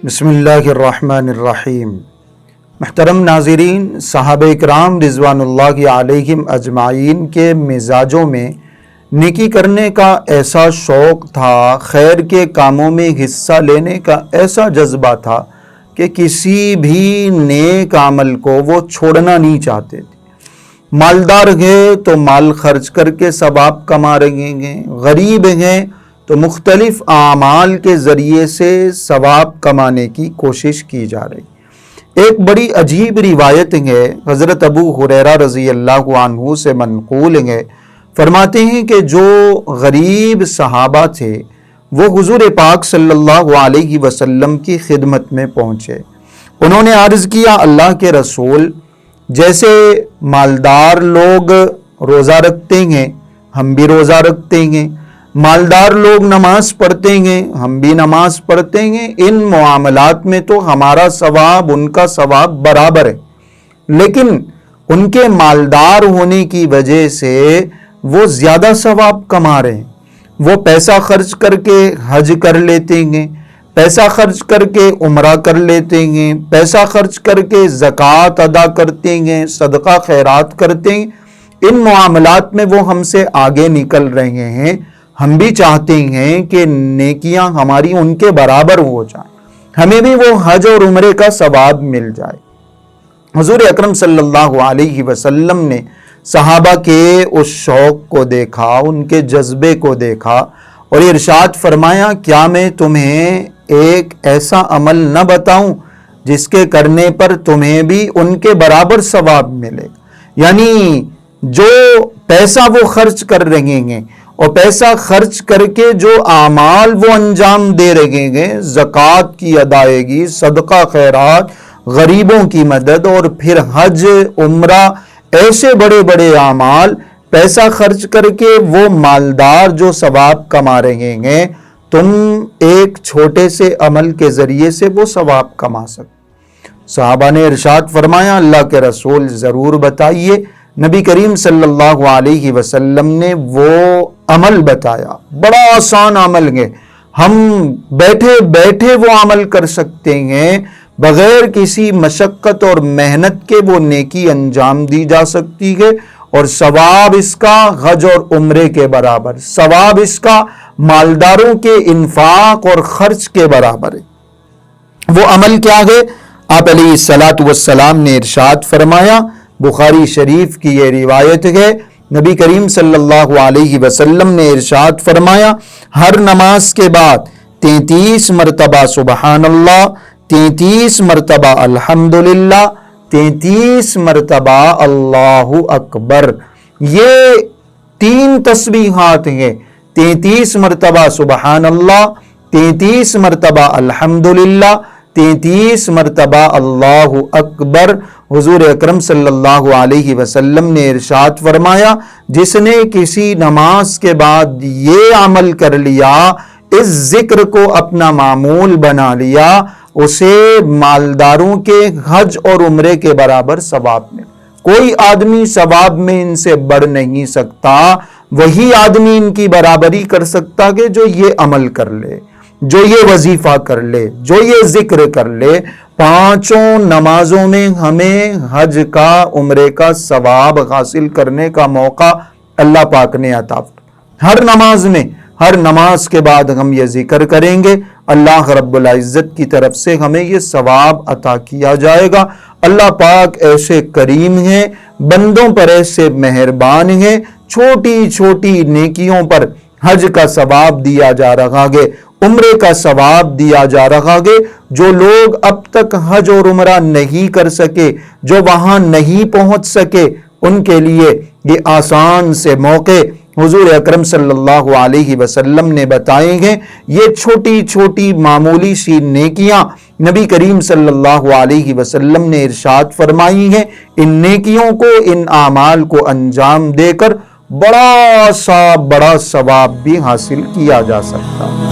بسم اللہ الرحمن الرحیم۔ محترم ناظرین، صحابہ کرام رضوان اللہ علیہم اجمعین کے مزاجوں میں نیکی کرنے کا ایسا شوق تھا، خیر کے کاموں میں حصہ لینے کا ایسا جذبہ تھا کہ کسی بھی نیک عمل کو وہ چھوڑنا نہیں چاہتے تھے۔ مالدار ہیں تو مال خرچ کر کے ثواب کما رہے ہیں، غریب ہیں تو مختلف اعمال کے ذریعے سے ثواب کمانے کی کوشش کی جا رہی۔ ایک بڑی عجیب روایت ہے، حضرت ابو ہریرہ رضی اللہ عنہ سے منقول ہے، فرماتے ہیں کہ جو غریب صحابہ تھے وہ حضور پاک صلی اللہ علیہ وسلم کی خدمت میں پہنچے۔ انہوں نے عرض کیا، اللہ کے رسول، جیسے مالدار لوگ روزہ رکھتے ہیں ہم بھی روزہ رکھتے ہیں، مالدار لوگ نماز پڑھتے ہیں ہم بھی نماز پڑھتے ہیں، ان معاملات میں تو ہمارا ثواب ان کا ثواب برابر ہے، لیکن ان کے مالدار ہونے کی وجہ سے وہ زیادہ ثواب کما رہے ہیں۔ وہ پیسہ خرچ کر کے حج کر لیتے ہیں، پیسہ خرچ کر کے عمرہ کر لیتے ہیں، پیسہ خرچ کر کے زکوٰۃ ادا کرتے ہیں، صدقہ خیرات کرتے ہیں، ان معاملات میں وہ ہم سے آگے نکل رہے ہیں۔ ہم بھی چاہتے ہیں کہ نیکیاں ہماری ان کے برابر ہو جائیں، ہمیں بھی وہ حج اور عمرے کا ثواب مل جائے۔ حضور اکرم صلی اللہ علیہ وسلم نے صحابہ کے اس شوق کو دیکھا، ان کے جذبے کو دیکھا اور ارشاد فرمایا، کیا میں تمہیں ایک ایسا عمل نہ بتاؤں جس کے کرنے پر تمہیں بھی ان کے برابر ثواب ملے؟ یعنی جو پیسہ وہ خرچ کر رہے ہیں اور پیسہ خرچ کر کے جو اعمال وہ انجام دے رہے ہیں، زکوٰۃ کی ادائیگی، صدقہ خیرات، غریبوں کی مدد اور پھر حج عمرہ، ایسے بڑے بڑے اعمال پیسہ خرچ کر کے وہ مالدار جو ثواب کما رہے ہیں، تم ایک چھوٹے سے عمل کے ذریعے سے وہ ثواب کما سکتے۔ صحابہ نے ارشاد فرمایا، اللہ کے رسول ضرور بتائیے۔ نبی کریم صلی اللہ علیہ وسلم نے وہ عمل بتایا، بڑا آسان عمل ہے، ہم بیٹھے بیٹھے وہ عمل کر سکتے ہیں، بغیر کسی مشقت اور محنت کے وہ نیکی انجام دی جا سکتی ہے، اور ثواب اس کا حج اور عمرے کے برابر، ثواب اس کا مالداروں کے انفاق اور خرچ کے برابر ہے۔ وہ عمل کیا ہے؟ آپ علیہ الصلاۃ والسلام نے ارشاد فرمایا، بخاری شریف کی یہ روایت ہے، نبی کریم صلی اللہ علیہ وسلم نے ارشاد فرمایا، ہر نماز کے بعد 33 مرتبہ سبحان اللہ، 33 مرتبہ الحمدللہ، 33 مرتبہ اللہ اکبر، یہ 3 تسبیحات ہیں، 33 مرتبہ سبحان اللہ، 33 مرتبہ الحمدللہ، 33 مرتبہ اللہ اکبر۔ حضور اکرم صلی اللہ علیہ وسلم نے ارشاد فرمایا، جس نے کسی نماز کے بعد یہ عمل کر لیا، اس ذکر کو اپنا معمول بنا لیا، اسے مالداروں کے حج اور عمرے کے برابر ثواب میں، کوئی آدمی ثواب میں ان سے بڑھ نہیں سکتا، وہی آدمی ان کی برابری کر سکتا کہ جو یہ عمل کر لے، جو یہ وظیفہ کر لے، جو یہ ذکر کر لے۔ 5 نمازوں میں ہمیں حج کا، عمرے کا ثواب حاصل کرنے کا موقع اللہ پاک نے عطا فرمایا۔ ہر نماز میں، ہر نماز کے بعد ہم یہ ذکر کریں گے، اللہ رب العزت کی طرف سے ہمیں یہ ثواب عطا کیا جائے گا۔ اللہ پاک ایسے کریم ہیں، بندوں پر ایسے مہربان ہیں، چھوٹی چھوٹی نیکیوں پر حج کا ثواب دیا جا رہا ہے، عمرے کا ثواب دیا جا رہا ہے۔ جو لوگ اب تک حج اور عمرہ نہیں کر سکے، جو وہاں نہیں پہنچ سکے، ان کے لیے یہ آسان سے موقع حضور اکرم صلی اللہ علیہ وسلم نے بتائے ہیں۔ یہ چھوٹی چھوٹی معمولی سی نیکیاں نبی کریم صلی اللہ علیہ وسلم نے ارشاد فرمائی ہیں، ان نیکیوں کو، ان اعمال کو انجام دے کر بڑا ثواب بھی حاصل کیا جا سکتا ہے۔